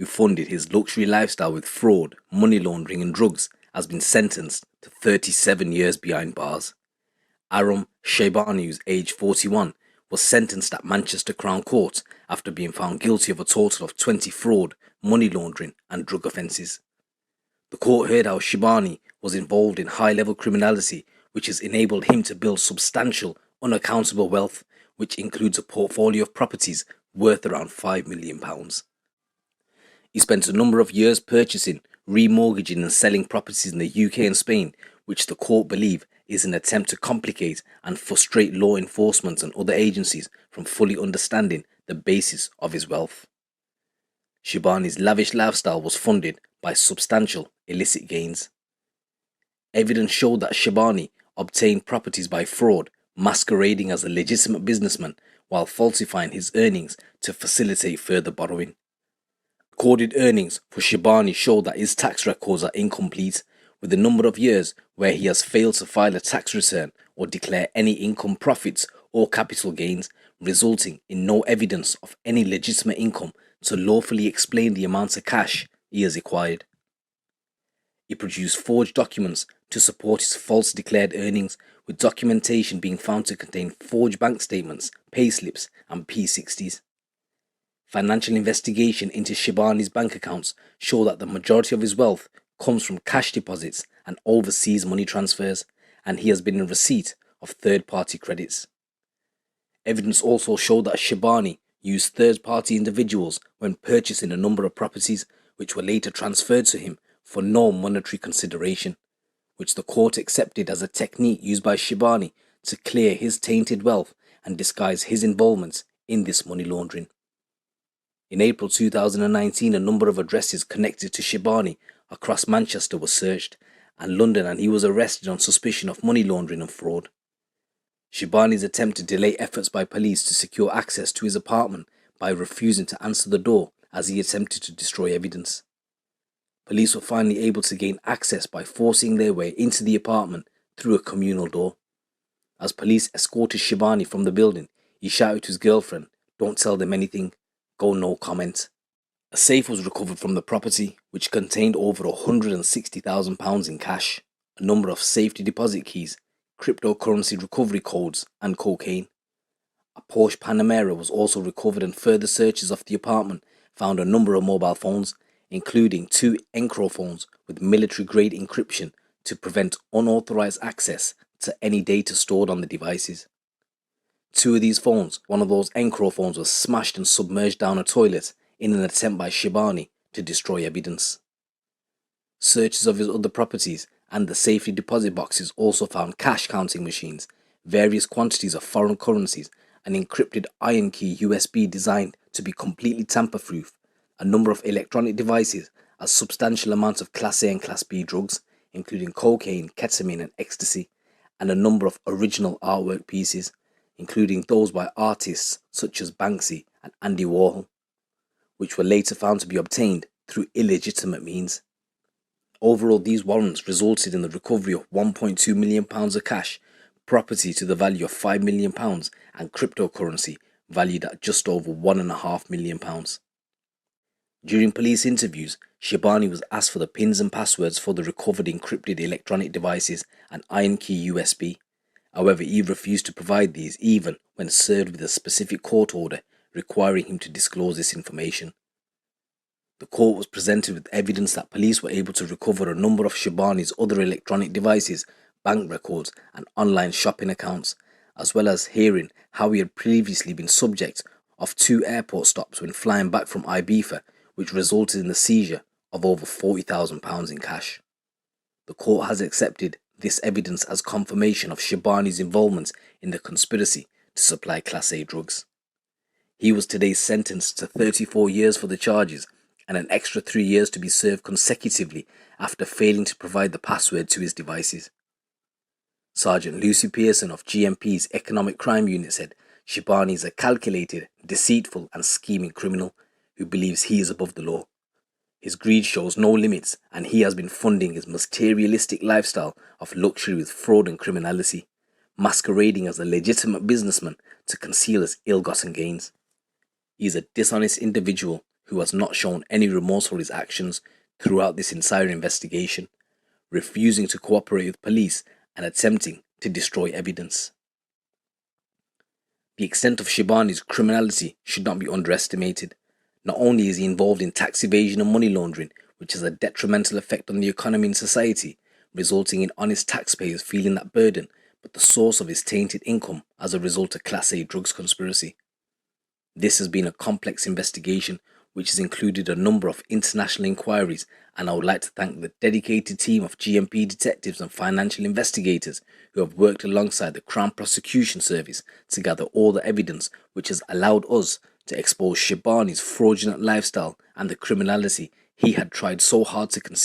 who funded his luxury lifestyle with fraud, money laundering, and drugs, has been sentenced to 37 years behind bars. Aram Shebang, who's aged 41, was sentenced at Manchester Crown Court after being found guilty of a total of 20 fraud, money laundering, and drug offences. The court heard how Shebang was involved in high-level criminality, which has enabled him to build substantial, unaccountable wealth, which includes a portfolio of properties worth around £5 million. He spent a number of years purchasing, remortgaging and selling properties in the UK and Spain, which the court believe is an attempt to complicate and frustrate law enforcement and other agencies from fully understanding the basis of his wealth. Shebang's lavish lifestyle was funded by substantial illicit gains. Evidence showed that Shebang obtained properties by fraud, masquerading as a legitimate businessman while falsifying his earnings to facilitate further borrowing. Recorded earnings for Shebang show that his tax records are incomplete, with a number of years where he has failed to file a tax return or declare any income profits or capital gains, resulting in no evidence of any legitimate income to lawfully explain the amount of cash he has acquired. He produced forged documents to support his false declared earnings, with documentation being found to contain forged bank statements, payslips, and P60s. Financial investigation into Shebang's bank accounts show that the majority of his wealth comes from cash deposits and overseas money transfers, and he has been in receipt of third-party credits. Evidence also showed that Shebang used third-party individuals when purchasing a number of properties, which were later transferred to him for no monetary consideration, which the court accepted as a technique used by Shebang to clear his tainted wealth and disguise his involvement in this money laundering. In April 2019, a number of addresses connected to Shebang across Manchester were searched, and London, and he was arrested on suspicion of money laundering and fraud. Shebang's attempt to delay efforts by police to secure access to his apartment by refusing to answer the door as he attempted to destroy evidence. Police were finally able to gain access by forcing their way into the apartment through a communal door. As police escorted Shebang from the building, he shouted to his girlfriend, "Don't tell them anything, go no comment." A safe was recovered from the property, which contained over £160,000 in cash, a number of safety deposit keys, cryptocurrency recovery codes, and cocaine. A Porsche Panamera was also recovered, and further searches of the apartment found a number of mobile phones, including 2 Encro phones with military-grade encryption to prevent unauthorized access to any data stored on the devices. 2 of these phones, one of those Encro phones, was smashed and submerged down a toilet in an attempt by Shebang to destroy evidence. Searches of his other properties and the safety deposit boxes also found cash counting machines, various quantities of foreign currencies, an encrypted iron key USB designed to be completely tamper-proof, a number of electronic devices, a substantial amount of Class A and Class B drugs, including cocaine, ketamine, and ecstasy, and a number of original artwork pieces, including those by artists such as Banksy and Andy Warhol, which were later found to be obtained through illegitimate means. Overall, these warrants resulted in the recovery of £1.2 million of cash, property to the value of £5 million, and cryptocurrency valued at just over £1.5 million. During police interviews, Shebang was asked for the pins and passwords for the recovered encrypted electronic devices and iron key USB. However, he refused to provide these even when served with a specific court order requiring him to disclose this information. The court was presented with evidence that police were able to recover a number of Shebang's other electronic devices, bank records, and online shopping accounts, as well as hearing how he had previously been subject of 2 airport stops when flying back from Ibiza, which resulted in the seizure of over £40,000 in cash. The court has accepted this evidence as confirmation of Shebang's involvement in the conspiracy to supply Class A drugs. He was today sentenced to 34 years for the charges and an extra 3 years to be served consecutively after failing to provide the password to his devices. Sergeant Lucy Pearson of GMP's Economic Crime Unit said Shebang is a calculated, deceitful and scheming criminal who believes he is above the law. His greed shows no limits, and he has been funding his materialistic lifestyle of luxury with fraud and criminality, masquerading as a legitimate businessman to conceal his ill-gotten gains. He is a dishonest individual who has not shown any remorse for his actions throughout this entire investigation, refusing to cooperate with police and attempting to destroy evidence. The extent of Shebang's criminality should not be underestimated. Not only is he involved in tax evasion and money laundering, which has a detrimental effect on the economy and society, resulting in honest taxpayers feeling that burden, but the source of his tainted income as a result of Class A drugs conspiracy. This has been a complex investigation which has included a number of international inquiries, and I would like to thank the dedicated team of GMP detectives and financial investigators who have worked alongside the Crown Prosecution Service to gather all the evidence which has allowed us to expose Shebang's fraudulent lifestyle and the criminality he had tried so hard to conceal.